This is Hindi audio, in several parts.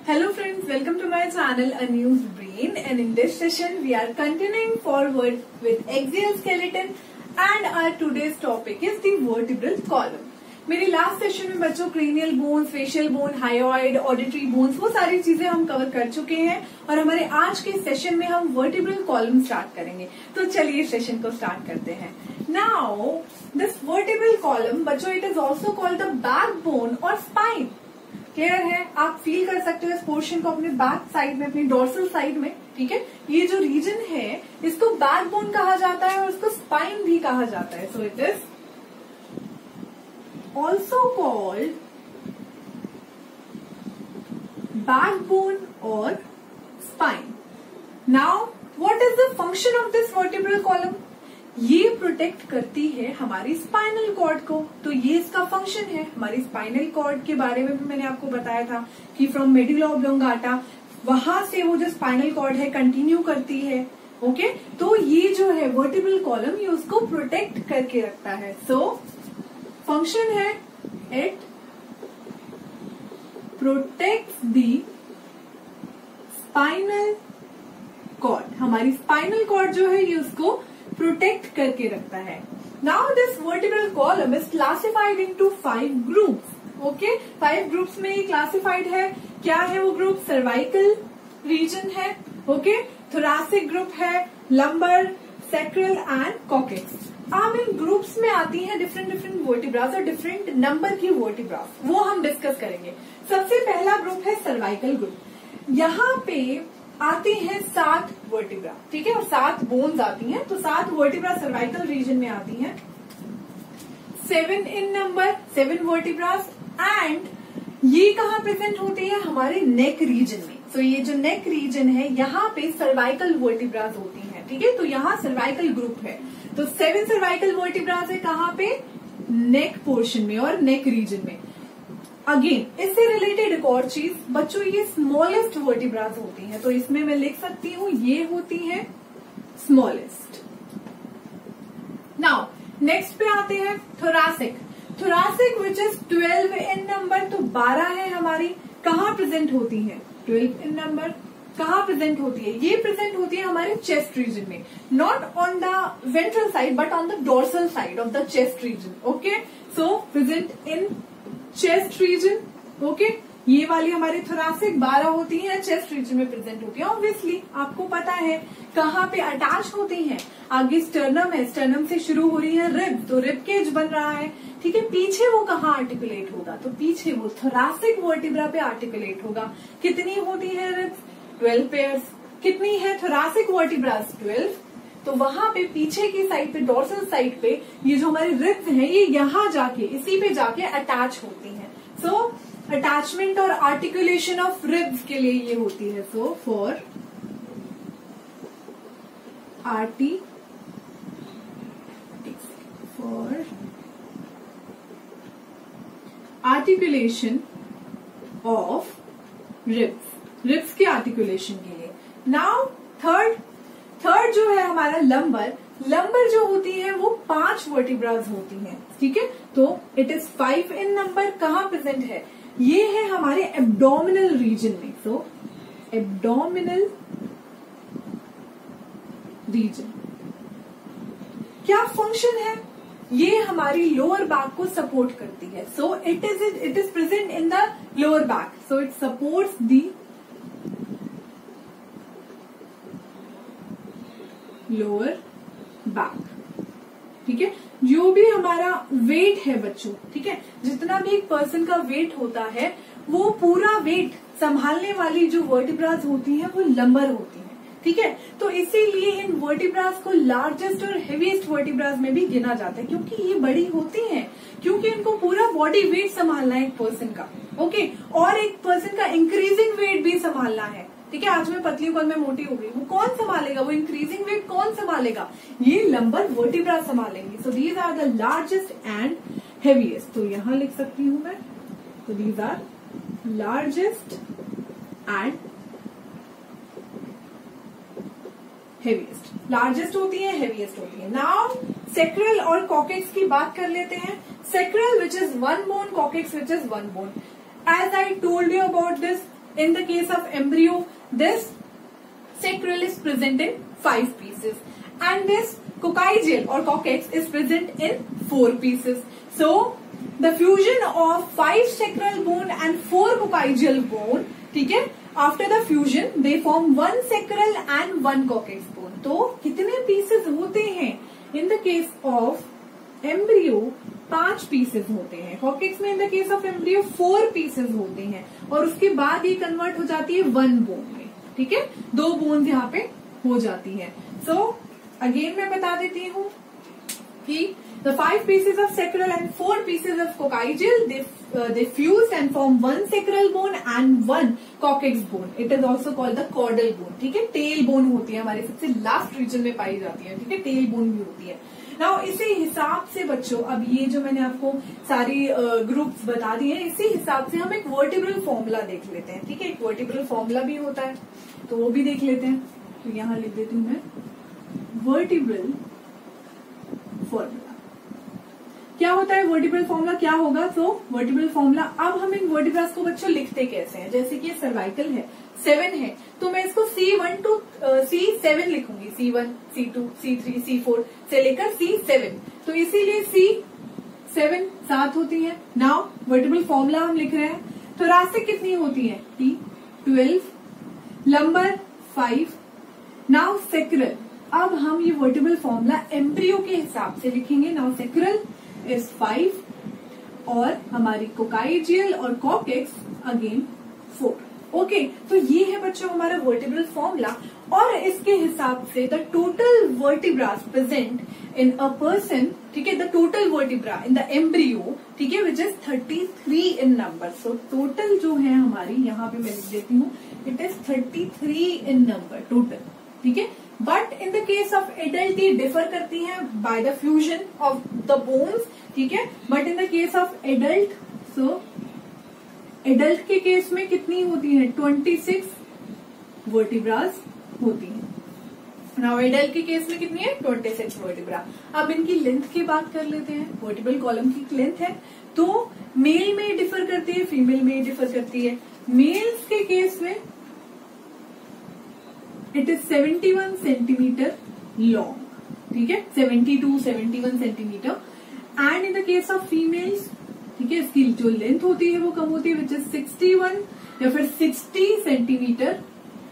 Hello friends, welcome to my channel A News Brain, and in this session we are continuing forward with axial skeleton and our today's topic is the vertebral column. मेरी लास्ट सेशन में बच्चों cranial bones, facial bone, hyoid, auditory bones वो सारी चीजें हम कवर कर चुके हैं और हमारे आज के सेशन में हम वर्टिब्रल कॉलम स्टार्ट करेंगे। तो चलिए सेशन को स्टार्ट करते हैं। नाउ दिस वर्टिब्रल कॉलम बच्चों it is also called the backbone और स्पाइन। क्लियर है? आप फील कर सकते हो इस पोर्शन को अपने बैक साइड में, अपनी डोर्सल साइड में। ठीक है, ये जो रीजन है इसको बैकबोन कहा जाता है और इसको स्पाइन भी कहा जाता है। सो it is also called backbone or spine. Now, what is the function of this vertebral column? ये प्रोटेक्ट करती है हमारी स्पाइनल कॉर्ड को, तो ये इसका फंक्शन है। हमारी स्पाइनल कॉर्ड के बारे में भी मैंने आपको बताया था कि फ्रॉम मेडुला ऑब्लोंगाटा वहां से वो जो स्पाइनल कॉर्ड है कंटिन्यू करती है। ओके, तो ये जो है वर्टिब्रल कॉलम ये उसको प्रोटेक्ट करके रखता है। सो फंक्शन है it protects the spinal cord. हमारी स्पाइनल कॉर्ड जो है ये उसको प्रोटेक्ट करके रखता है। Now this vertebral column is classified into 5 groups. Okay, 5 groups में ये क्लासिफाइड है। क्या है वो ग्रुप? सर्वाइकल रीजन है, ओके, थोरैसिक ग्रुप है, लंबर, सैक्रल एंड कॉकेक्स। अब इन ग्रुप्स में आती है डिफरेंट वर्टिब्रास और डिफरेंट नंबर की वर्टिब्रास, वो हम डिस्कस करेंगे। सबसे पहला ग्रुप है सर्वाइकल ग्रुप। यहाँ पे आती है 7 वर्टिब्रा, ठीक है, और 7 बोन्स आती हैं। तो 7 वर्टिब्रा सर्वाइकल रीजन में आती हैं, 7 इन नंबर, 7 वर्टिब्रास। एंड ये कहाँ प्रेजेंट होती है? हमारे नेक रीजन में। तो ये जो नेक रीजन है यहाँ पे सर्वाइकल वर्टिब्रास होती हैं। ठीक है, तो यहाँ सर्वाइकल ग्रुप है। तो 7 सर्वाइकल वर्टिब्रास है कहाँ पे? नेक पोर्शन में और नेक रीजन में। अगेन इससे रिलेटेड एक और चीज बच्चों, ये स्मॉलेस्ट वर्टिब्रास होती हैं, तो इसमें मैं लिख सकती हूँ ये होती है स्मॉलेस्ट। नाउ नेक्स्ट पे आते हैं thoracic. Thoracic which is 12 in number, तो 12 है हमारी। कहाँ प्रेजेंट होती है? 12 इन नंबर कहाँ प्रेजेंट होती है? ये प्रेजेंट होती है हमारे चेस्ट रीजन में, not on the ventral side but on the dorsal side of the chest region. Okay, so present in chest region. Okay, ये वाली हमारी थोरैसिक 12 होती है, चेस्ट रीजन में प्रेजेंट होती है। ऑब्वियसली आपको पता है कहाँ पे अटैच होती हैं। आगे स्टर्नम है, स्टर्नम से शुरू हो रही है रिब, तो रिब केज बन रहा है। ठीक है, पीछे वो कहाँ आर्टिकुलेट होगा? तो पीछे वो थोरैसिक वर्टिब्रा पे आर्टिकुलेट होगा। कितनी होती है रिब्स? 12 पेयर्स। कितनी है थोरैसिक वर्टिब्रास? 12। तो वहां पे पीछे की साइड पे, डोर्सल साइड पे, ये जो हमारी रिब्स हैं ये यहाँ जाके, इसी पे जाके अटैच होती हैं। सो अटैचमेंट और आर्टिकुलेशन ऑफ रिब्स के लिए ये होती है। So for articulation of ribs के आर्टिकुलेशन के लिए। नाउ थर्ड जो है हमारा लंबर जो होती है वो 5 वर्टिब्रास होती हैं। ठीक है, तो इट इज 5 इन नंबर। कहाँ प्रेजेंट है? ये है हमारे एब्डोमिनल रीजन में। सो एब्डोमिनल रीजन क्या फंक्शन है? ये हमारी लोअर बैक को सपोर्ट करती है। सो it is present in the lower back. So it supports the lower back. ठीक है, जो भी हमारा वेट है बच्चों, ठीक है, जितना भी एक पर्सन का वेट होता है वो पूरा वेट संभालने वाली जो वर्टिब्रास होती हैं वो लंबर होती हैं। ठीक है, तो इसीलिए इन वर्टिब्रास को लार्जेस्ट और हेवीएस्ट वर्टिब्रास में भी गिना जाता है, क्योंकि ये बड़ी होती हैं, क्योंकि इनको पूरा बॉडी वेट संभालना है एक पर्सन का। ओके, और एक पर्सन का इंक्रीजिंग वेट भी संभालना है। ठीक है, आज मैं पतली हूं, कल मैं मोटी हो गई, वो कौन संभालेगा? वो इंक्रीजिंग वेट कौन संभालेगा? ये लंबर वर्टिब्रा संभालेंगे। So these are the largest and heaviest. तो यहां लिख सकती हूं मैं, तो these are largest and heaviest. Largest होती है, हेवीएस्ट होती है। नाउ सेक्रल और कॉकेक्स की बात कर लेते हैं। Sacral, which is one bone, coccyx, which is one bone. As I told you about this In the case of embryo, this sacral is present in 5 pieces, and this coccygeal or coccyx is present in 4 pieces. So the fusion of 5 sacral bone and 4 coccygeal bone, ठीक है, after the fusion they form 1 sacral and 1 coccyx bone. तो कितने pieces होते हैं? In the case of embryo 5 pieces होते हैं, coccyx में in the case of embryo 4 pieces होते हैं, और उसके बाद ये कन्वर्ट हो जाती है 1 bone में, ठीक है, 2 बोन्स यहाँ पे हो जाती है. So अगेन मैं बता देती हूँ कि the 5 pieces of sacral and 4 pieces of coccygeal, they fuse and form 1 sacral bone and 1 coccyx bone. It is also called the caudal bone. ठीक है, टेल बोन होती है, हमारे सबसे लास्ट रीजन में पाई जाती है, ठीक है, टेल बोन भी होती है. नाउ इसी हिसाब से बच्चों, अब ये जो मैंने आपको सारी ग्रुप्स बता दी है, इसी हिसाब से हम एक वर्टिब्रल फॉर्मूला देख लेते हैं. ठीक है, एक वर्टिब्रल फॉर्मूला भी होता है, तो वो भी देख लेते हैं. तो यहाँ लिख देती हूँ मैं वर्टिब्रल फॉर्मूला. क्या होता है वर्टिब्रल फॉर्मूला, क्या होगा? तो वर्टिब्रल फॉर्मूला, अब हम इन वर्टिब्रास को बच्चों लिखते कैसे हैं? जैसे कि ये सर्वाइकल है, 7 है, तो मैं इसको C1 to C7 लिखूंगी. C1, C2, C3, C4 से लेकर C7. तो इसीलिए C7 7 होती है. नाउ वर्टिब्रल फॉर्मूला हम लिख रहे हैं. थोरैसिक कितनी होती है? T12, lumbar 5. नाउ सेक्रल, अब हम ये वर्टिब्रल फॉर्मूला एम्ब्रियो के हिसाब से लिखेंगे. नाउ सेक्रल इज 5 और हमारी कोकाइजियल और कॉकेक्स अगेन 4. ओके, तो ये है बच्चों हमारा वर्टिब्रल फॉर्मूला, और इसके हिसाब से the total vertebras present in a person, ठीक है, the total vertebra in the embryo, ठीक है, which is 33 in number. So total जो है हमारी, यहाँ पे मैं लिख देती हूँ, it is 33 in number total. ठीक है, but in the case of adult ये डिफर करती है by the fusion of the bones. ठीक है, but in the case of adult, so adult के केस में कितनी होती है? 26 वर्टिब्रास होती है. नाउ एडल्ट के केस में कितनी है? 26 वर्टिब्रा. अब इनकी लेंथ की बात कर लेते हैं. वर्टिब्रल कॉलम की लेंथ है, तो मेल में डिफर करती है, फीमेल में डिफर करती है. मेल्स के केस में इट इज 71 सेंटीमीटर लॉन्ग. ठीक है, 71 centimetre. And in the case of females, ठीक है, इसकी जो लेंथ होती है वो कम होती है, विच इज 61 या फिर 60 सेंटीमीटर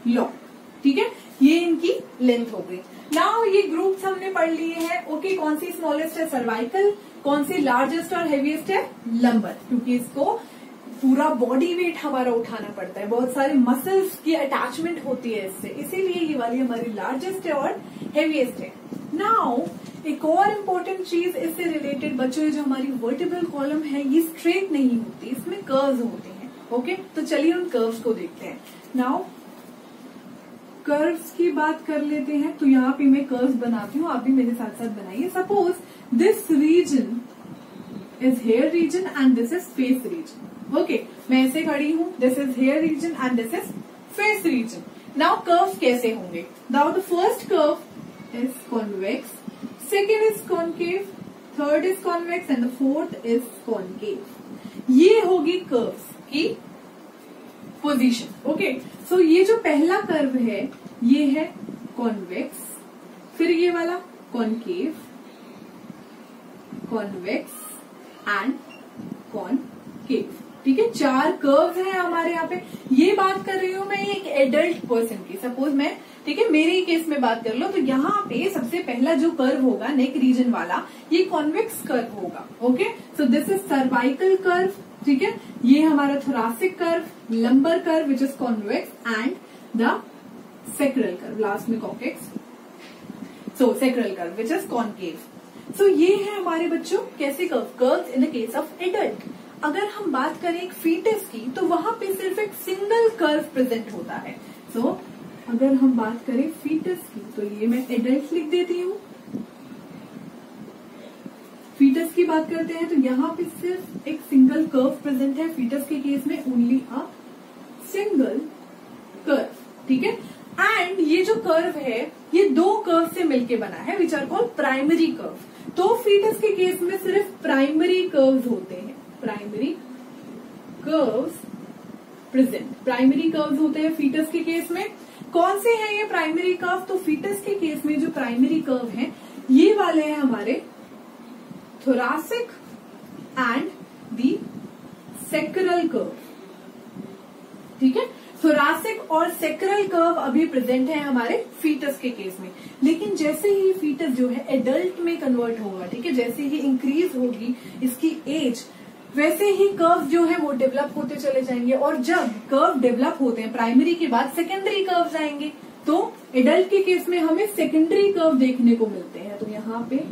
लॉन्ग. ठीक है, ये इनकी लेंथ हो गई. नाउ ये ग्रुप्स हमने पढ़ लिए हैं. ओके, कौन सी स्मॉलेस्ट है? सर्वाइकल. कौन सी लार्जेस्ट और हेवीएस्ट है? लंबर, क्योंकि इसको पूरा बॉडी वेट हमारा उठाना पड़ता है, बहुत सारे मसल्स की अटैचमेंट होती है इससे, इसीलिए ये वाली हमारी लार्जेस्ट है और हेवीएस्ट है. नाउ एक और इम्पोर्टेंट चीज इससे रिलेटेड बच्चों, जो हमारी वर्टिब्रल कॉलम है ये स्ट्रेट नहीं होती, इसमें कर्व्स होते हैं. ओके, तो चलिए उन कर्व्स को देखते हैं. नाउ कर्व्स की बात कर लेते हैं. तो यहाँ पे मैं कर्व्स बनाती हूँ, आप भी मेरे साथ साथ बनाइए. Suppose this region is hair region and this is face region. Okay, मैं ऐसे खड़ी हूँ, this is hair region and this is face region. Now curves कैसे होंगे? Now the first curve is convex, second is concave, third is convex and the fourth is concave. ये होगी कर्व्स की पोजीशन. ओके, सो ये जो पहला कर्व है ये है कॉन्वेक्स, फिर ये वाला कॉन्केव, कॉन्वेक्स एंड कॉन्केव. ठीक है, 4 कर्व्स हैं हमारे यहाँ पे. ये बात कर रही हूं मैं एक एडल्ट पर्सन की. सपोज मैं, ठीक है, मेरे ही केस में बात कर लो, तो यहाँ पे सबसे पहला जो कर्व होगा नेक रीजन वाला, ये कॉन्वेक्स कर्व होगा. Okay, so this is cervical curve. ठीक है, ये हमारा thoracic curve, lumbar curve which is convex and the sacral curve, last में coccyx, so sacral curve which is concave. सो ये है हमारे बच्चों कैसे curves in the case of adult. अगर हम बात करें एक फीटस की, तो वहां पे सिर्फ एक सिंगल कर्व प्रेजेंट होता है. सो अगर हम बात करें फीटस की, तो ये मैं एडल्ट लिख देती हूँ. फीटस की बात करते हैं तो यहाँ पे सिर्फ एक सिंगल कर्व प्रेजेंट है. फीटस के केस में ओनली अ सिंगल कर्व. ठीक है, एंड ये जो कर्व है ये 2 कर्व से मिलके बना है, which are called primary curve. तो फीटस के केस में सिर्फ प्राइमरी कर्व्स होते हैं. Primary curves present. Primary curves होते हैं फीटस के केस में। कौन से हैं ये प्राइमरी कर्व? तो फीटस के केस में जो प्राइमरी कर्व हैं ये वाले हैं हमारे thoracic and the sacral curve. ठीक है, थोरासिक और सेक्रल कर्व अभी प्रेजेंट है हमारे फीटस के केस में। लेकिन जैसे ही फीटस जो है एडल्ट में कन्वर्ट होगा, ठीक है, जैसे ही इंक्रीज होगी इसकी एज, वैसे ही कर्व जो है वो डेवलप होते चले जाएंगे। और जब कर्व डेवलप होते हैं प्राइमरी के बाद सेकेंडरी कर्व आएंगे, तो एडल्ट के केस में हमें सेकेंडरी कर्व देखने को मिलते हैं। तो यहाँ पे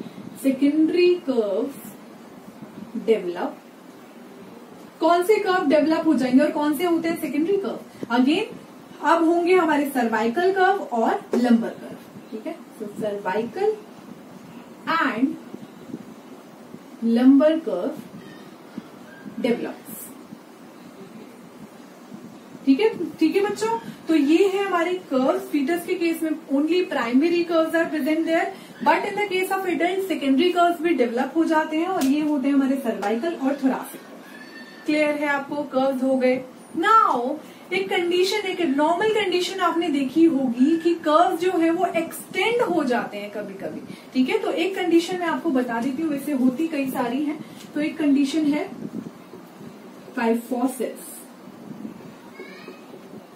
सेकेंडरी कर्व डेवलप, कौन से कर्व डेवलप हो जाएंगे और कौन से होते हैं सेकेंडरी कर्व? अगेन अब होंगे हमारे सर्वाइकल कर्व और लंबर कर्व। ठीक है, तो cervical and lumbar curve develops. ठीक है बच्चों, तो ये है हमारे कर्व्स। फीटस के केस में only primary curves are present there, but in the case of adult secondary curves भी डेवलप हो जाते हैं और ये होते हैं हमारे सर्वाइकल और थोरासिक। क्लियर है आपको? कर्व्स हो गए। नाउ एक कंडीशन, एक नॉर्मल कंडीशन आपने देखी होगी कि कर्व जो है वो एक्सटेंड हो जाते हैं कभी कभी। ठीक है, तो एक कंडीशन मैं आपको बता देती हूँ, वैसे होती कई सारी है। तो एक कंडीशन है काइफोसिस।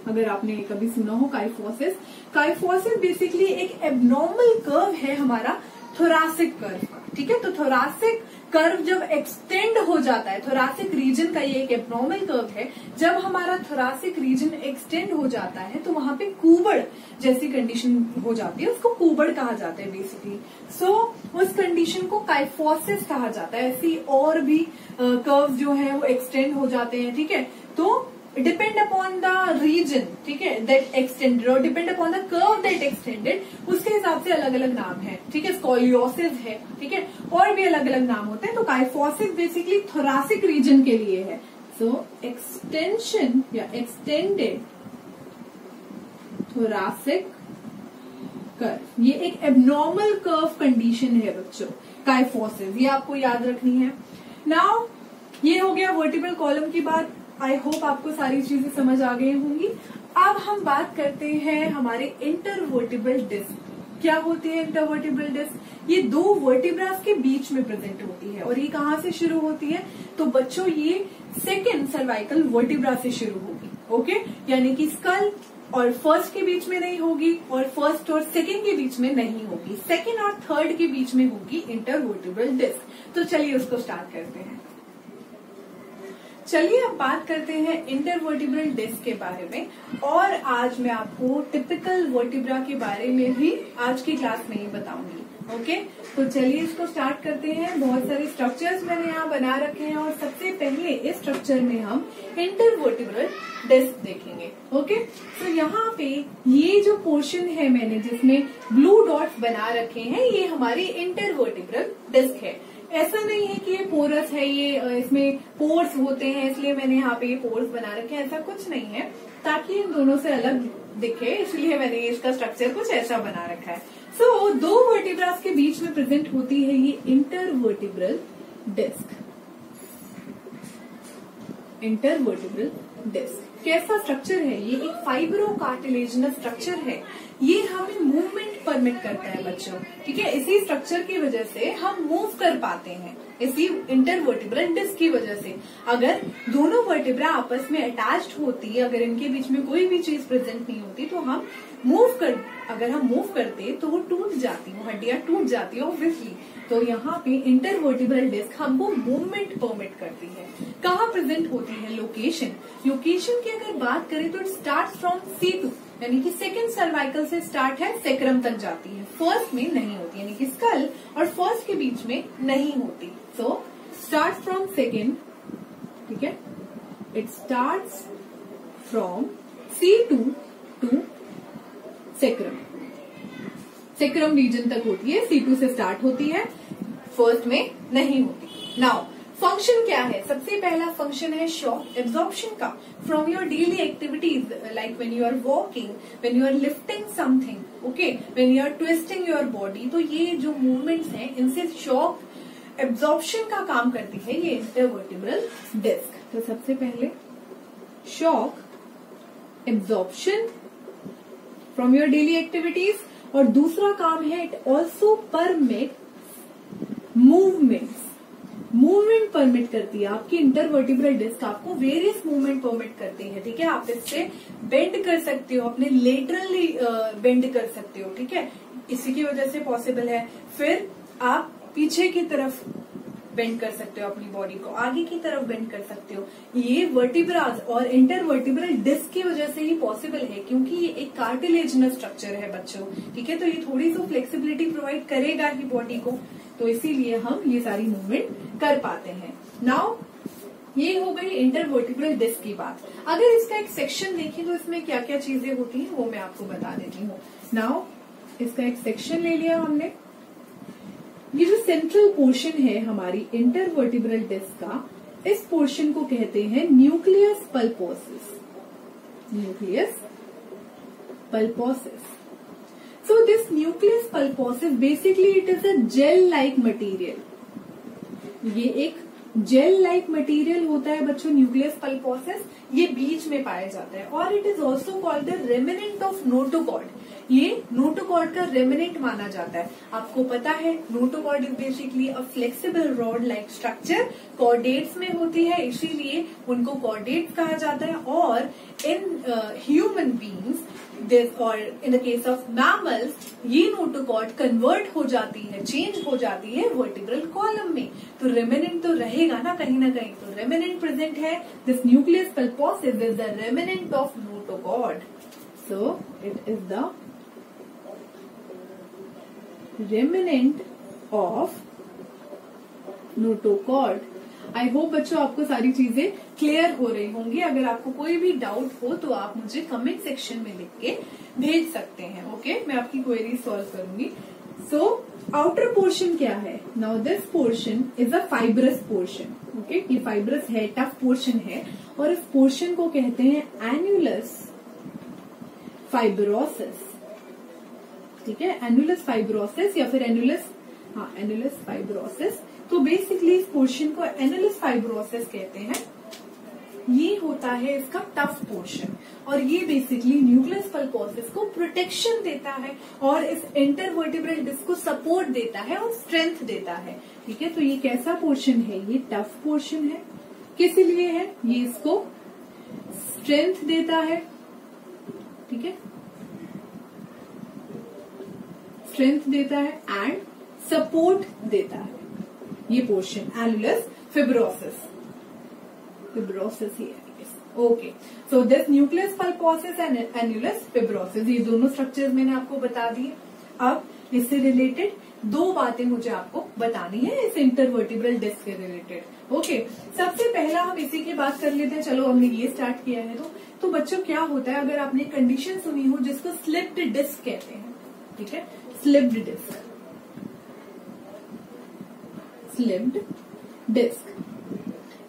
अगर आपने कभी सुना हो काइफोसिस, काइफोसिस बेसिकली एक एबनॉर्मल कर्व है हमारा थोरासिक कर्व का। ठीक है, तो थोरासिक कर्व जब एक्सटेंड हो जाता है, थोरासिक रीजन का ये एक एबनॉर्मल कर्व है, जब हमारा थोरासिक रीजन एक्सटेंड हो जाता है तो वहां पे कुबड़ जैसी कंडीशन हो जाती है, उसको कुबड़ कहा जाता है बेसिकली। सो उस कंडीशन को काइफोसिस कहा जाता है। ऐसी और भी कर्व जो है वो एक्सटेंड हो जाते हैं। ठीक है, तो डिपेंड अपॉन द रीजन, ठीक है, दैट एक्सटेंडेड, और depend upon the curve that extended, उसके हिसाब से अलग अलग नाम है। ठीक है, स्कोलियोसिस है, ठीक है, और भी अलग अलग नाम होते हैं। तो काइफोसिस बेसिकली थोरासिक रीजन के लिए है। सो एक्सटेंशन या एक्सटेंडेड थोरासिक कर्व, ये एक एबनॉर्मल कर्व कंडीशन है बच्चों, काइफोसिस, ये आपको याद रखनी है। नाउ ये हो गया वर्टिब्रल कॉलम की बात। आई होप आपको सारी चीजें समझ आ गई होंगी। अब हम बात करते हैं हमारे इंटरवर्टिब्रल डिस्क। क्या होती है इंटरवर्टिब्रल डिस्क? ये दो वर्टिब्रास के बीच में प्रेजेंट होती है। और ये कहाँ से शुरू होती है? तो बच्चों ये सेकेंड सर्वाइकल वर्टिब्रा से शुरू होगी। ओके, यानी कि स्कल और फर्स्ट के बीच में नहीं होगी और फर्स्ट और सेकेंड के बीच में नहीं होगी, सेकेंड और थर्ड के बीच में होगी इंटरवर्टिब्रल डिस्क। तो चलिए उसको स्टार्ट करते हैं। चलिए अब बात करते हैं इंटरवर्टिब्रल डिस्क के बारे में। और आज मैं आपको टिपिकल वर्टिब्रा के बारे में भी आज की क्लास में ही बताऊंगी। ओके, तो चलिए इसको स्टार्ट करते हैं। बहुत सारे स्ट्रक्चर्स मैंने यहाँ बना रखे हैं और सबसे पहले इस स्ट्रक्चर में हम इंटरवर्टिब्रल डिस्क देखेंगे। ओके, तो यहाँ पे ये जो पोर्शन है मैंने जिसमें ब्लू डॉट्स बना रखे हैं, ये हमारी इंटरवर्टिब्रल डिस्क है। ऐसा नहीं है कि ये पोरस है, ये इसमें पोर्स होते हैं इसलिए मैंने यहाँ पे ये पोर्स बना रखे हैं, ऐसा कुछ नहीं है, ताकि इन दोनों से अलग दिखे, इसलिए मैंने इसका स्ट्रक्चर कुछ ऐसा बना रखा है। सो दो वर्टिब्रास के बीच में प्रेजेंट होती है ये इंटरवर्टिब्रल डिस्क। इंटरवर्टिब्रल डिस्क कैसा स्ट्रक्चर है? ये एक फाइब्रो कार्टिलेजिनस स्ट्रक्चर है। ये हमें मूवमेंट परमिट करता है बच्चों। ठीक है, इसी स्ट्रक्चर की वजह से हम मूव कर पाते हैं, इसी इंटरवर्टिब्रल डिस्क की वजह से। अगर दोनों वर्टिब्रा आपस में अटैच्ड होती, अगर इनके बीच में कोई भी चीज प्रेजेंट नहीं होती, तो हम अगर हम मूव करते तो वो टूट जाती, वो हड्डियां टूट जाती है ऑब्वियसली। तो यहाँ पे इंटरवर्टिब्रल डिस्क हमको मूवमेंट परमिट करती है। कहाँ प्रेजेंट होती है? लोकेशन की अगर बात करें तो इट स्टार्ट फ्रॉम C2, यानी कि सेकेंड सर्वाइकल से स्टार्ट है, सेक्रम तक जाती है, फर्स्ट में नहीं होती, यानी कि स्कल और फर्स्ट के बीच में नहीं होती। सो स्टार्ट फ्रॉम सेकेंड, ठीक है, it start from C2 to sacrum region तक होती है, C2 से स्टार्ट होती है, फर्स्ट में नहीं होती। नाउ फंक्शन क्या है? सबसे पहला फंक्शन है शॉक एब्जॉर्प्शन का from your daily activities, like when you are walking, when you are lifting something, okay, when you are twisting your body. तो ये जो मूवमेंट्स हैं इनसे शॉक एब्जॉर्प्शन का काम करती है ये इंटरवर्टिब्रल डिस्क। तो सबसे पहले shock absorption from your daily activities, और दूसरा काम है it also permit movements. Movement permit करती है आपकी इंटरवर्टिब्रल डिस्क, आपको वेरियस मूवमेंट परमिट करती है। ठीक है, आप इससे बेंड कर सकते हो, अपने लेटरली बेंड कर सकते हो। ठीक है, इसी की वजह से पॉसिबल है। फिर आप पीछे की तरफ बेंड कर सकते हो, अपनी बॉडी को आगे की तरफ बेंड कर सकते हो। ये वर्टिब्राज और इंटरवर्टिब्रल डिस्क की वजह से ही पॉसिबल है, क्योंकि ये एक कार्टिलेजिनस स्ट्रक्चर है बच्चों। ठीक है, तो ये थोड़ी सी फ्लेक्सिबिलिटी प्रोवाइड करेगा ही बॉडी को, तो इसीलिए हम ये सारी मूवमेंट कर पाते हैं। नाउ ये हो गई इंटरवर्टिब्रल डिस्क की बात। अगर इसका एक सेक्शन देखें तो इसमें क्या क्या चीजें होती हैं वो मैं आपको बता देती हूँ। नाउ इसका एक सेक्शन ले लिया हमने। ये जो सेंट्रल पोर्शन है हमारी इंटरवर्टिब्रल डिस्क का, इस पोर्शन को कहते हैं nucleus pulposus. Nucleus pulposus. So this nucleus pulposus basically it is a gel-like material. ये एक जेल लाइक मटेरियल होता है बच्चों न्यूक्लियस पल्पोसिस, ये बीच में पाया जाता है। और it is also called the remnant of notochord, ये नोटोकॉर्ड का रेमिनेंट माना जाता है। आपको पता है notochord is basically a flexible rod like structure, chordates में होती है, इसीलिए उनको कॉर्डेट्स कहा जाता है। और इन ह्यूमन बींग्स और इन द केस ऑफ मैमल्स ये नोटोकॉर्ड कन्वर्ट हो जाती है, चेंज हो जाती है वर्टिब्रल कॉलम में। तो रेमिनेंट तो रहेगा ना कहीं, तो रेमिनेंट प्रेजेंट है। This nucleus pulposus is the remnant of notochord, so it is the remnant of notochord. I hope बच्चों आपको सारी चीजें क्लियर हो रही होंगी। अगर आपको कोई भी डाउट हो तो आप मुझे कमेंट सेक्शन में लिख के भेज सकते हैं। ओके, मैं आपकी क्वेरी सॉल्व करूंगी। सो आउटर पोर्शन क्या है? Now this portion is a fibrous portion. Okay, ये फाइब्रस है, टफ पोर्शन है, और इस पोर्शन को कहते हैं एन्युलस फाइब्रोसिस। ठीक है, एन्युलस फाइब्रोसिस या फिर एन्युलस फाइब्रोसिस। तो बेसिकली इस पोर्शन को एन्युलस फाइब्रोसिस कहते हैं। ये होता है इसका टफ पोर्शन, और ये बेसिकली न्यूक्लियस पल्पोसिस को प्रोटेक्शन देता है और इस इंटरवर्टिब्रल डिस्क को सपोर्ट देता है और स्ट्रेंथ देता है। ठीक है, तो ये कैसा पोर्शन है? ये टफ पोर्शन है। किस लिए है? ये इसको स्ट्रेंथ देता है। ठीक है, स्ट्रेंथ देता है एंड सपोर्ट देता है। ये पोर्शन एन्युलस फिब्रोसिस ही है। Okay, so this nucleus pulposus and annulus fibrosus, ये दोनों स्ट्रक्चर्स मैंने आपको बता दिए। अब इससे रिलेटेड दो बातें मुझे आपको बतानी है इस इंटरवर्टिब्रल डिस्क के रिलेटेड। ओके, सबसे पहला हम इसी की बात कर लेते हैं। चलो हमने ये स्टार्ट किया है तो बच्चों क्या होता है, अगर आपने कंडीशन सुनी हो जिसको स्लिप्ड डिस्क कहते हैं। ठीक है, slipped disc, slipped disc.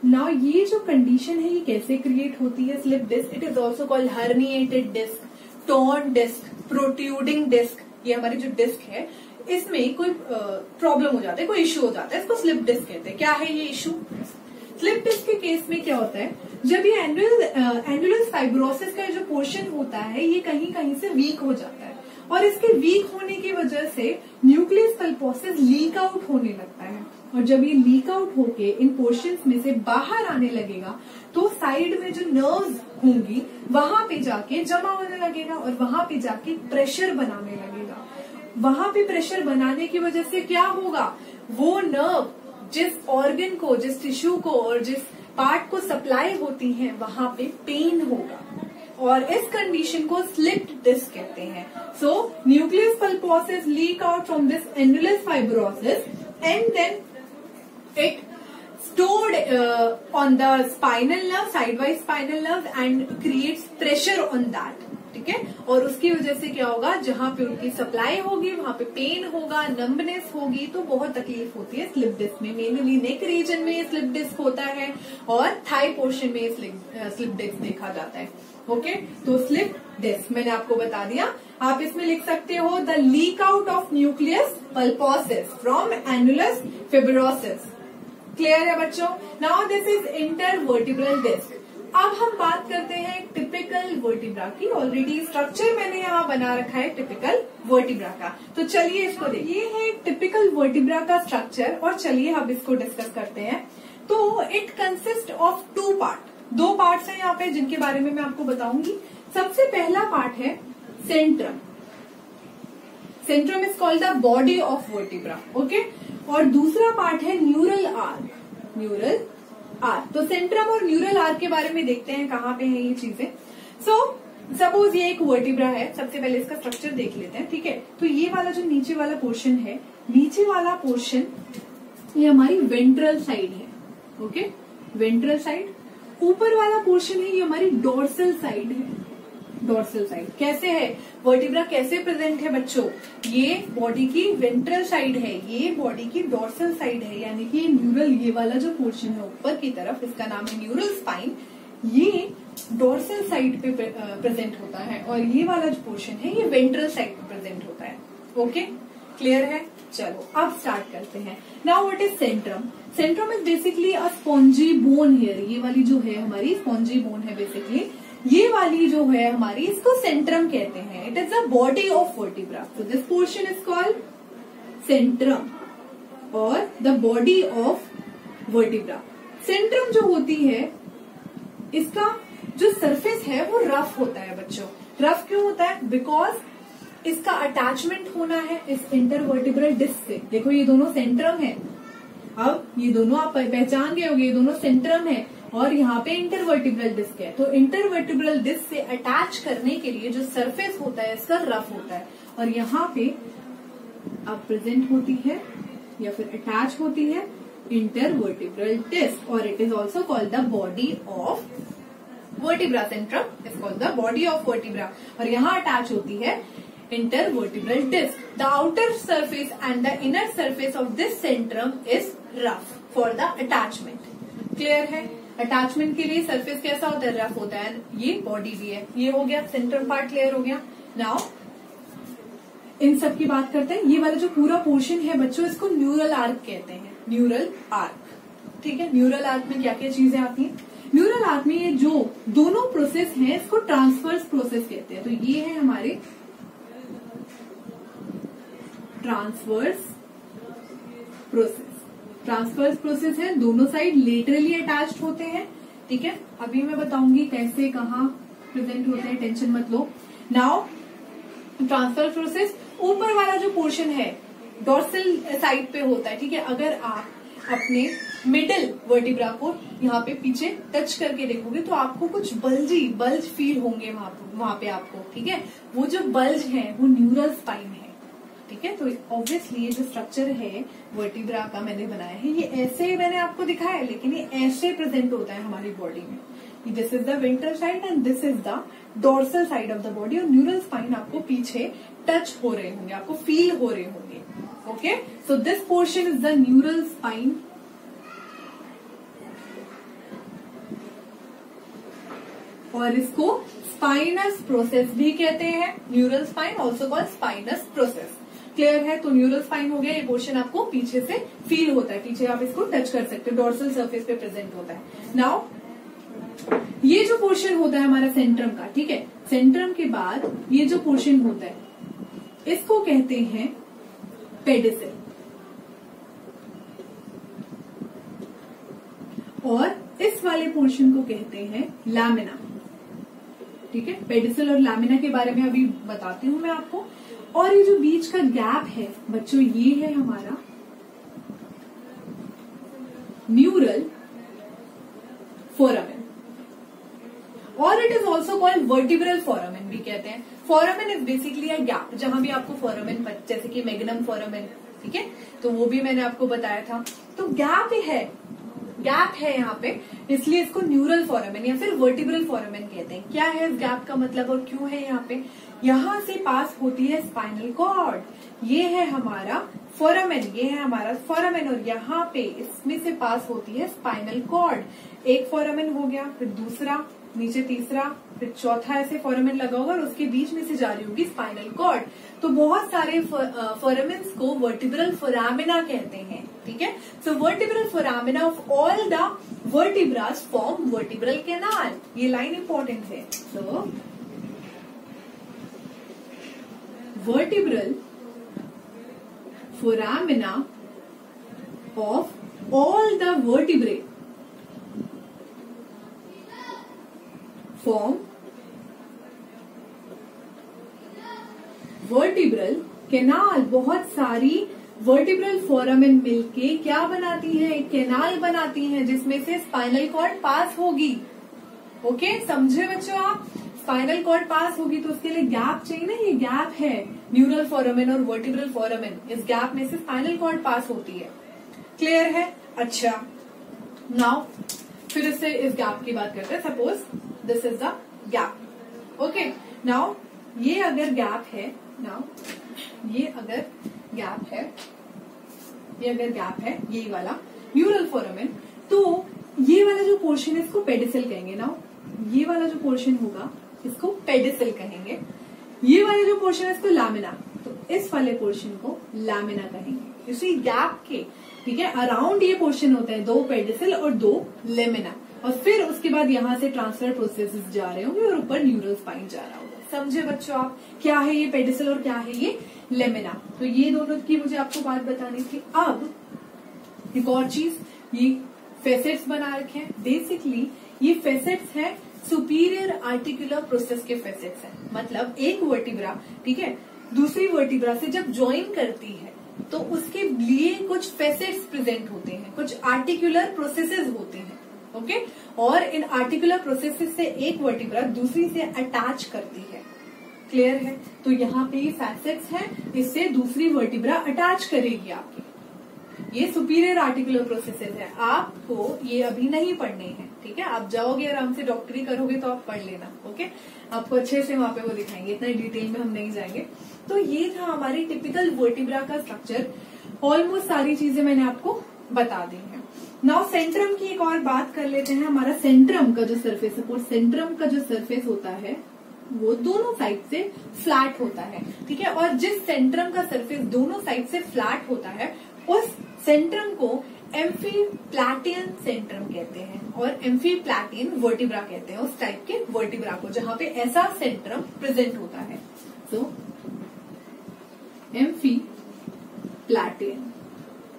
Now ये जो कंडीशन है ये कैसे क्रिएट होती है? Slip disc, it is also called herniated disc, torn disc, protruding disc. ये हमारी जो डिस्क है इसमें कोई प्रॉब्लम हो जाता है, कोई इश्यू हो जाता है, इसको स्लिप डिस्क कहते हैं। क्या है ये इश्यू? स्लिप डिस्क के केस में क्या होता है, जब ये एन्युलस फाइब्रोसिस का जो पोर्शन होता है ये कहीं कहीं से वीक हो जाता है, और इसके वीक होने की वजह से न्यूक्लियस पल्पोसिस लीक आउट होने लगता है। और जब ये लीक आउट होके इन पोर्शंस में से बाहर आने लगेगा तो साइड में जो नर्व्स होंगी वहां पे जाके जमा होने लगेगा और वहां पे जाके प्रेशर बनाने लगेगा। वहां पे प्रेशर बनाने की वजह से क्या होगा, वो नर्व जिस ऑर्गन को, जिस टिश्यू को और जिस पार्ट को सप्लाई होती है वहां पे पेन होगा, और इस कंडीशन को स्लिप्ड डिस्क कहते हैं। So nucleus pulposus leak out from this annulus fibrosus and then it stored on the spinal nerve, sidewise spinal nerve and creates pressure on that. ठीक है, और उसकी वजह से क्या होगा, जहां पे उनकी सप्लाई होगी वहां पे पेन होगा, नंबनेस होगी, तो बहुत तकलीफ होती है स्लिप डिस्क में। मेनली नेक रीजन में स्लिप डिस्क होता है और थाई पोर्शन में स्लिप डिस्क देखा जाता है। ओके, तो स्लिप डिस्क मैंने आपको बता दिया। आप इसमें लिख सकते हो the leak out of nucleus pulposus from annulus fibrosus. Clear है बच्चों? Now this is intervertebral disc. अब हम बात करते हैं टिपिकल वर्टिब्रा की। ऑलरेडी स्ट्रक्चर मैंने यहाँ बना रखा है टिपिकल वर्टिब्रा का, तो चलिए इसको देखिए। ये है टिपिकल वर्टिब्रा का स्ट्रक्चर और चलिए अब इसको डिस्कस करते हैं। तो it consist of 2 part, 2 parts हैं यहाँ पे जिनके बारे में मैं आपको बताऊंगी। सबसे पहला पार्ट है Centrum. Centrum is called the body of vertebra, okay. और दूसरा पार्ट है न्यूरल आर्क, न्यूरल आर्क। तो सेंट्रम और न्यूरल आर्क के बारे में देखते हैं कहाँ पे है ये चीजें। सपोज ये एक वर्टिब्रा है, सबसे पहले इसका स्ट्रक्चर देख लेते हैं, ठीक है। तो ये वाला जो नीचे वाला पोर्शन है, नीचे वाला पोर्शन ये हमारी वेंट्रल साइड है, ओके, वेंट्रल साइड। ऊपर वाला पोर्शन है ये हमारी डोर्सल साइड है, डोर्सल साइड। कैसे है वर्टिब्रा, कैसे प्रेजेंट है बच्चों? ये बॉडी की वेंट्रल साइड है, ये बॉडी की डोर्सल साइड है, यानी कि न्यूरल, ये वाला जो पोर्शन है ऊपर की तरफ, इसका नाम है न्यूरल स्पाइन, ये डोर्सल साइड पे प्रेजेंट होता है और ये वाला जो पोर्शन है ये वेंट्रल साइड पे प्रेजेंट होता है, ओके। क्लियर है? चलो अब स्टार्ट करते हैं। Now what is Centrum? Centrum is basically a spongy bone here. ये वाली जो है हमारी स्पॉन्जी बोन है बेसिकली, ये वाली जो है हमारी, इसको सेंट्रम कहते हैं। It is the body of vertebra. So this portion is called centrum or the body of vertebra. centrum जो होती है, इसका जो सरफेस है वो रफ होता है बच्चों। रफ क्यों होता है? बिकॉज इसका अटैचमेंट होना है इस इंटरवर्टिब्रल डिस्क से। देखो ये दोनों सेंट्रम है, अब ये दोनों आप पहचान गए होंगे, ये दोनों सेंट्रम है और यहाँ पे इंटरवर्टिब्रल डिस्क है। तो इंटरवर्टिब्रल डिस्क से अटैच करने के लिए जो सरफेस होता है इसका रफ होता है और यहाँ पे अब प्रेजेंट होती है या फिर अटैच होती है इंटरवर्टिब्रल डिस्क और it is also called the body of vertebra. Centrum is called the body of vertebra और यहाँ अटैच होती है intervertebral disc. The outer surface and the inner surface of this centrum is rough for the attachment. Clear है? अटैचमेंट के लिए सरफेस कैसा होता है? रफ होता है। ये बॉडी भी है। ये हो गया सेंट्रम पार्ट, क्लियर हो गया। नाउ इन सब की बात करते हैं। ये वाला जो पूरा पोर्शन है बच्चों, इसको न्यूरल आर्क कहते हैं, न्यूरल आर्क, ठीक है। न्यूरल आर्क में क्या क्या चीजें आती हैं? न्यूरल आर्क में ये जो दोनों प्रोसेस हैं इसको ट्रांसवर्स प्रोसेस कहते हैं। तो ये है हमारे ट्रांसवर्स प्रोसेस। ट्रांसवर्स प्रोसेस है, दोनों साइड लेटरली अटैच्ड होते हैं, ठीक है। अभी मैं बताऊंगी कैसे कहाँ प्रेजेंट होते हैं, टेंशन मत लो। नाउ ट्रांसफर प्रोसेस, ऊपर वाला जो पोर्शन है डोर्सल साइड पे होता है, ठीक है। अगर आप अपने मिडिल वर्टिब्रा को यहाँ पे पीछे टच करके देखोगे तो आपको कुछ बल्ज फील होंगे वहां पे आपको, ठीक है। वो जो बल्ज है वो न्यूरल स्पाइन है, ठीक है। तो ऑब्वियसली ये जो स्ट्रक्चर है वर्टिब्रा का मैंने बनाया है, ये ऐसे मैंने आपको दिखाया है, लेकिन ये ऐसे प्रेजेंट होता है हमारी बॉडी में। This is the ventral side and this is the dorsal side of the body और न्यूरल स्पाइन आपको पीछे टच हो रहे होंगे, आपको फील हो रहे होंगे, okay. So this portion is the neural spine और इसको स्पाइनस प्रोसेस भी कहते हैं। Neural spine also called spinous process. Clear है? तो न्यूरल स्पाइन हो गया, ये पोर्शन आपको पीछे से फील होता है, पीछे आप इसको टच कर सकते हो, डोर्सल सरफेस पे प्रेजेंट होता है। नाउ ये जो पोर्शन होता है हमारा सेंट्रम का, ठीक है, सेंट्रम के बाद ये जो पोर्शन होता है इसको कहते हैं पेडिसिल और इस वाले पोर्शन को कहते हैं लैमिना, ठीक है। पेडिसिल और लैमिना के बारे में अभी बताती हूँ मैं आपको। और ये जो बीच का गैप है बच्चों, ये है हमारा न्यूरल फोरामेन और it is also called vertebral foramen भी कहते हैं। Foramen is basically a gap, जहां भी आपको फोरामेन, जैसे कि मैग्नम फोरामेन, ठीक है, तो वो भी मैंने आपको बताया था। तो गैप है यहाँ पे, इसलिए इसको न्यूरल फोरामेन या फिर वर्टिब्रल फोरामेन कहते हैं। क्या है इस गैप का मतलब और क्यों है यहाँ पे? यहाँ से पास होती है स्पाइनल कॉर्ड, ये है हमारा फोरामेन, ये है हमारा फोरामेन और यहाँ पे इसमें से पास होती है स्पाइनल कॉर्ड। एक फोरामेन हो गया, फिर दूसरा, नीचे तीसरा, फिर चौथा ऐसे फोरामेन लगा होगा और उसके बीच में से जा रही होगी स्पाइनल कॉर्ड। तो बहुत सारे फोरामेन्स को वर्टिब्रल फोरामिना कहते हैं, ठीक है। So vertebral foramina of all the vertebras form vertebral canal, ये लाइन इंपॉर्टेंट है। तो vertebral foramina of all the vertebrae form vertebral canal. बहुत सारी वर्टिब्रल फोरामेन मिलके क्या बनाती है, एक कैनाल बनाती हैं जिसमें से स्पाइनल कॉर्ड पास होगी। ओके, समझे बच्चों आप? स्पाइनल कॉर्ड पास होगी तो उसके लिए गैप चाहिए ना, ये गैप है न्यूरल फोरामेन और वर्टिब्रल फोरामेन, इस गैप में से स्पाइनल कॉर्ड पास होती है। क्लियर है? अच्छा, नाउ फिर इससे इस गैप की बात करते हैं। Suppose this is the gap. Okay, now ये अगर गैप है, ये अगर गैप है, ये वाला न्यूरल फोरामेन, तो ये वाला जो पोर्शन है इसको पेडिसल कहेंगे। नाउ ये वाला जो पोर्शन होगा इसको पेडिसल कहेंगे, ये वाला जो पोर्शन है इसको लैमिना, तो इस वाले पोर्शन को लैमिना कहेंगे। इसी गैप के, ठीक है, अराउंड ये पोर्शन होता है, 2 पेडिसल और 2 लेमिना, और फिर उसके बाद यहाँ से ट्रांसफर प्रोसेसेस जा रहे होंगे और ऊपर न्यूरल स्पाइन जा रहा होगा। समझे बच्चों आप? क्या है ये पेडिसल और क्या है ये लेमिना? तो ये दोनों की मुझे आपको बात बतानी थी। अब एक और चीज, ये फेसेट्स बना रखे हैं। बेसिकली ये फेसेट्स है सुपीरियर आर्टिकुलर प्रोसेस के फेसेट्स हैं। मतलब एक वर्टिब्रा, ठीक है, दूसरी वर्टिब्रा से जब ज्वाइन करती है तो उसके लिए कुछ फेसेट्स प्रेजेंट होते हैं, कुछ आर्टिकुलर प्रोसेसेस होते हैं। ओके, और इन आर्टिकुलर प्रोसेसेस से एक वर्टिब्रा दूसरी से अटैच करती है। क्लियर है? तो यहाँ पे ये फैसेट्स हैं, इससे दूसरी वर्टिब्रा अटैच करेगी आपकी। ये सुपीरियर आर्टिकुलर प्रोसेसेस है, आपको ये अभी नहीं पढ़ने हैं, ठीक है? आप जाओगे आराम से डॉक्टरी करोगे तो आप पढ़ लेना। ओके, आपको अच्छे से वहां पे वो दिखाएंगे, इतना डिटेल में हम नहीं जाएंगे। तो ये था हमारी टिपिकल वर्टिब्रा का स्ट्रक्चर। ऑलमोस्ट सारी चीजें मैंने आपको बता दी है। नाउ सेंट्रम की एक और बात कर लेते हैं। हमारा सेंट्रम का जो सरफेस, सपोज सेंट्रम का जो सरफेस होता है वो दोनों साइड से फ्लैट होता है, ठीक है? और जिस सेंट्रम का सरफेस दोनों साइड से फ्लैट होता है उस सेंट्रम को एम्फीप्लैटियन सेंट्रम कहते हैं, और एम्फीप्लैटियन वर्टिब्रा कहते हैं उस टाइप के वर्टिब्रा को जहां पे ऐसा सेंट्रम प्रेजेंट होता है। सो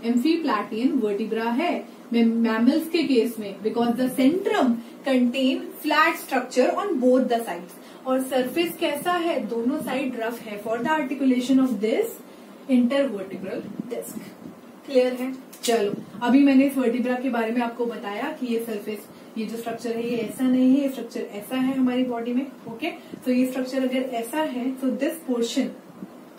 एम्फीप्लैटियन वर्टिब्रा है मैमल्स के केस में, because the centrum contain flat structure on both the sides, और सरफेस कैसा है, दोनों साइड रफ है for the articulation of this intervertebral disc. Clear है? चलो, अभी मैंने इस वर्टिब्रा के बारे में आपको बताया कि ये सरफेस, ये जो स्ट्रक्चर है ये ऐसा नहीं है, ये स्ट्रक्चर ऐसा है हमारी बॉडी में। ओके, तो ये स्ट्रक्चर अगर ऐसा है तो दिस पोर्शन,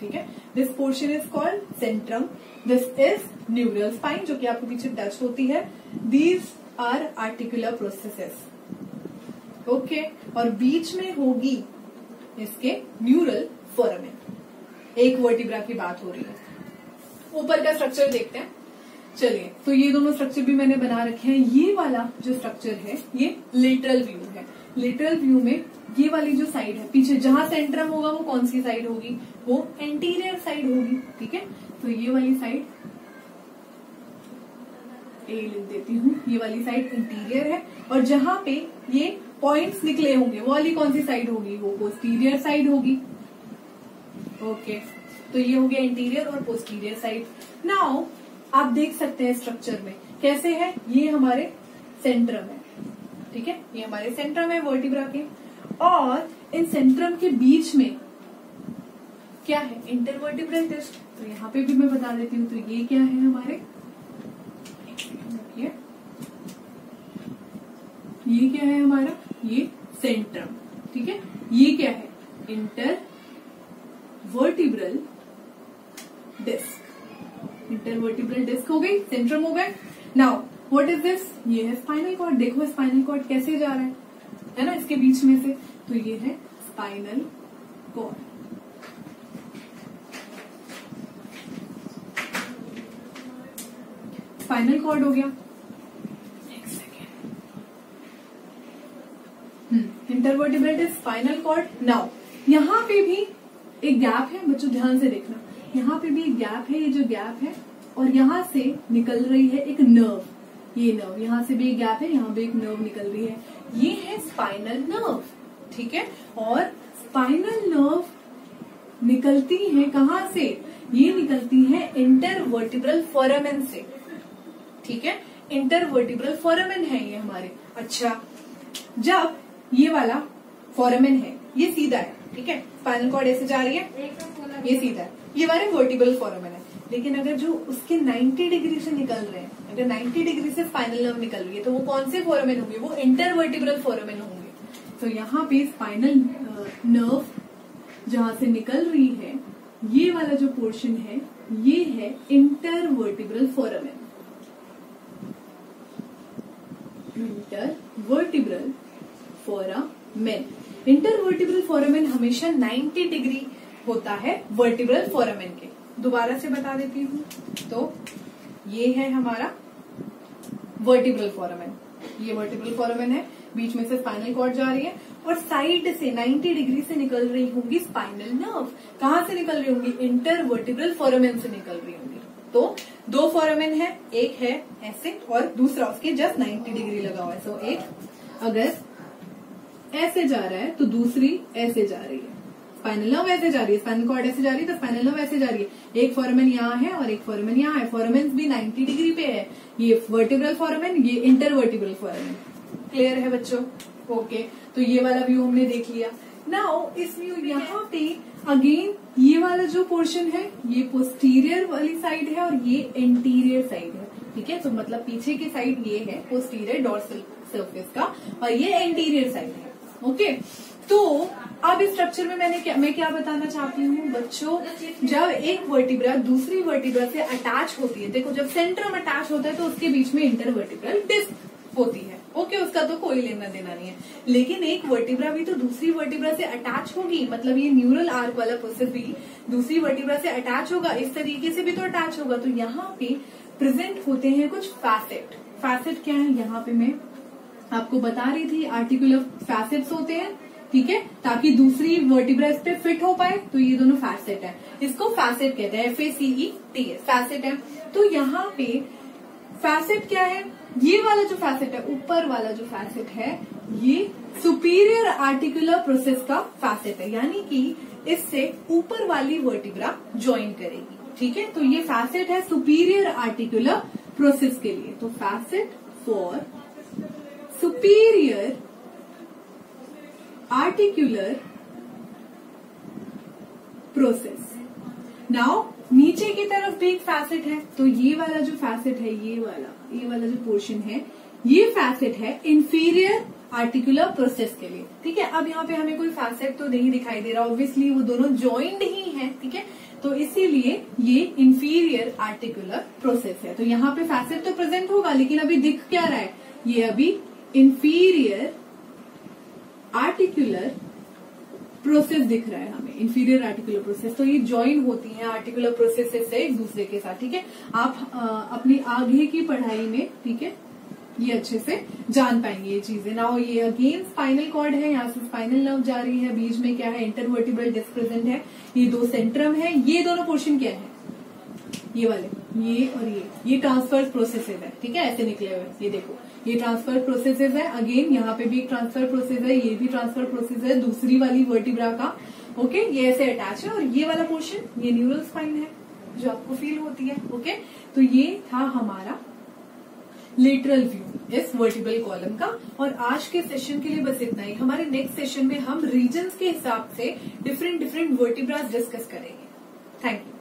ठीक है, this portion is called centrum, this is neural spine जो कि आपके पीछे टच होती है। These are articular processes. Okay, और बीच में होगी इसके न्यूरल फोरामेन। एक वर्टिब्रा की बात हो रही है। ऊपर का स्ट्रक्चर देखते हैं। चलिए, तो ये दोनों स्ट्रक्चर भी मैंने बना रखे हैं। ये वाला जो स्ट्रक्चर है ये लेटरल व्यू है। लेटरल व्यू में ये वाली जो साइड है पीछे, जहां सेंट्रम होगा वो कौन सी साइड होगी, वो एंटीरियर साइड होगी। ठीक है, तो ये वाली साइड ए लिख देती हूँ, ये वाली साइड इंटीरियर है, और जहां पे ये पॉइंट्स निकले होंगे वो वाली कौन सी साइड होगी, वो पोस्टीरियर साइड होगी। ओके, तो ये हो गया इंटीरियर और पोस्टीरियर साइड। नाउ आप देख सकते हैं स्ट्रक्चर में कैसे है, ये हमारे सेंट्रम है, ठीक है, ये हमारे सेंट्रम है वर्टिब्रा के, और इन सेंट्रम के बीच में क्या है, इंटरवर्टिब्रल डिस्क। तो यहाँ पे भी मैं बता देती हूँ, तो ये क्या है हमारे, ये क्या है हमारा, ये सेंट्रम, ठीक है, ये क्या है, इंटरवर्टिब्रल डिस्क। इंटरवर्टिब्रल डिस्क हो गई, सेंट्रम हो गए। नाउ व्हाट इज दिस, ये है स्पाइनल कॉर्ड। देखो स्पाइनल कॉर्ड कैसे जा रहा है ना, इसके बीच में से, तो ये है स्पाइनल कॉर्ड। स्पाइनल कॉर्ड हो गया। Intervertebral disc, spinal cord. Now यहाँ पे भी एक गैप है, बच्चों ध्यान से देखना, यहाँ पे भी एक गैप है, ये जो गैप है, और यहाँ से निकल रही है एक नर्व, ये नर्व, यहाँ से भी एक गैप है, यहाँ भी एक नर्व निकल रही है, ये है स्पाइनल नर्व, ठीक है। और स्पाइनल नर्व निकलती है कहाँ से, ये निकलती है इंटरवर्टिब्रल फोरामेन से, ठीक है। इंटरवर्टिब्रल फोरामेन है ये हमारे। अच्छा, जब ये वाला फोरामेन है ये सीधा है, ठीक है, स्पाइनल कॉर्ड ऐसे जा रही है, ये सीधा है, ये हमारे वर्टिब्रल फोरामेन है। लेकिन अगर जो उसके 90 डिग्री से निकल रहे हैं, अगर 90 डिग्री से स्पाइनल नर्व निकल रही है तो वो कौन से फोरामेन होंगे, वो इंटरवर्टिब्रल फोरामेन होंगे। तो यहाँ पे स्पाइनल नर्व जहां से निकल रही है, ये वाला जो पोर्शन है ये है intervertebral foramen. Intervertebral foramen, intervertebral foramen हमेशा 90 डिग्री होता है वर्टिब्रल फोरामेन के। दोबारा से बता देती हूँ, तो ये है हमारा वर्टिब्रल फोरामेन, ये वर्टिब्रल फोरामेन है, बीच में से स्पाइनल कॉर्ड जा रही है और साइड से 90 डिग्री से निकल रही होंगी स्पाइनल नर्व। कहाँ से निकल रही होंगी, इंटरवर्टिब्रल फोरामेन से निकल रही होंगी। तो दो फोरामेन है, एक है ऐसे और दूसरा उसके जस्ट 90 डिग्री लगा हुआ है। सो एक अगर ऐसे जा रहा है तो दूसरी ऐसे जा रही है, स्पाइनल नर्व ऐसे जा रही है, स्पाइनल कॉर्ड ऐसे जा रही है तो स्पाइनल नर्व ऐसे जा रही है। एक फोरामेन यहाँ है और एक फोरामेन यहाँ है, फोरामेन भी 90 डिग्री पे है, ये वर्टिब्रल फोरामेन, ये इंटरवर्टिब्रल फोरामेन। क्लियर है बच्चों? ओके, तो ये वाला व्यू हमने देख लिया। नाउ इस व्यू यहाँ पे अगेन ये वाला जो पोर्शन है ये पोस्टीरियर वाली साइड है और ये एंटीरियर साइड है, ठीक है। तो मतलब पीछे की साइड ये है पोस्टीरियर डॉर्सल सरफेस का और ये एंटीरियर साइड है, ओके। तो अब इस स्ट्रक्चर में मैं क्या बताना चाहती हूँ बच्चों, जब एक वर्टिब्रा दूसरी वर्टिब्रा से अटैच होती है, देखो जब सेंट्रम अटैच होता है तो उसके बीच में इंटरवर्टिब्रल डिस्क होती है, ओके, उसका तो कोई लेना देना नहीं है। लेकिन एक वर्टिब्रा भी तो दूसरी वर्टिब्रा से अटैच होगी, मतलब ये न्यूरल आर्क वाला प्रोसेस भी दूसरी वर्टिब्रा से अटैच होगा, इस तरीके से भी तो अटैच होगा। तो यहाँ पे प्रेजेंट होते हैं कुछ फैसेट। फैसेट क्या है, यहाँ पे मैं आपको बता रही थी, आर्टिकुलर फैसेट्स होते हैं, ठीक है, ताकि दूसरी वर्टिब्रा इस पे फिट हो पाए। तो ये दोनों फैसेट है, इसको फैसेट कहते हैं, FACET, फैसेट है। तो यहाँ पे फैसेट क्या है, ये वाला जो फैसेट है, ऊपर वाला जो फैसेट है ये सुपीरियर आर्टिकुलर प्रोसेस का फैसेट है, यानी कि इससे ऊपर वाली वर्टिब्रा ज्वाइन करेगी, ठीक है। तो ये फैसेट है सुपीरियर आर्टिकुलर प्रोसेस के लिए। तो facet for superior articular process. Now नीचे की तरफ भी एक फैसेट है, तो ये वाला जो फैसेट है, ये वाला जो पोर्शन है, ये फैसेट है इंफीरियर आर्टिकुलर प्रोसेस के लिए, ठीक है। अब यहाँ पे हमें कोई फैसेट तो नहीं दिखाई दे रहा, ऑब्वियसली वो दोनों ज्वाइंट ही है, ठीक है। तो इसीलिए ये इंफीरियर आर्टिकुलर प्रोसेस है। तो यहाँ पे फैसेट तो प्रेजेंट होगा, लेकिन अभी दिख क्या रहा है, ये अभी इंफीरियर आर्टिकुलर प्रोसेस दिख रहा है हमें, इंफीरियर आर्टिकुलर प्रोसेस। तो ये ज्वाइन होती हैं आर्टिकुलर प्रोसेस से एक दूसरे के साथ, ठीक है। आप अपनी आगे की पढ़ाई में, ठीक है, ये अच्छे से जान पाएंगे ये चीजें। ना ये अगेन स्पाइनल कॉर्ड है, यहाँ से स्पाइनल नर्व जा रही है, बीच में क्या है, इंटरवर्टिब्रल डिस्क प्रेजेंट है, ये दो सेंट्रम है, ये दोनों पोर्शन क्या है, ये वाले, ये और ये ट्रांसफर प्रोसेसेस है, ठीक है, ऐसे निकले हुए, ये देखो ये ट्रांसफर प्रोसेसेस है। अगेन यहाँ पे भी एक ट्रांसफर प्रोसेस है, ये भी ट्रांसफर प्रोसेस है दूसरी वाली वर्टिब्रा का, ओके, ये ऐसे अटैच है। और ये वाला पोर्शन ये न्यूरल स्पाइन है जो आपको फील होती है, ओके। तो ये था हमारा लेटरल व्यू इस वर्टिब्रल कॉलम का। और आज के सेशन के लिए बस इतना ही। हमारे नेक्स्ट सेशन में हम रीजन्स के हिसाब से डिफरेंट वर्टिब्रास डिस्कस करेंगे। Thank you.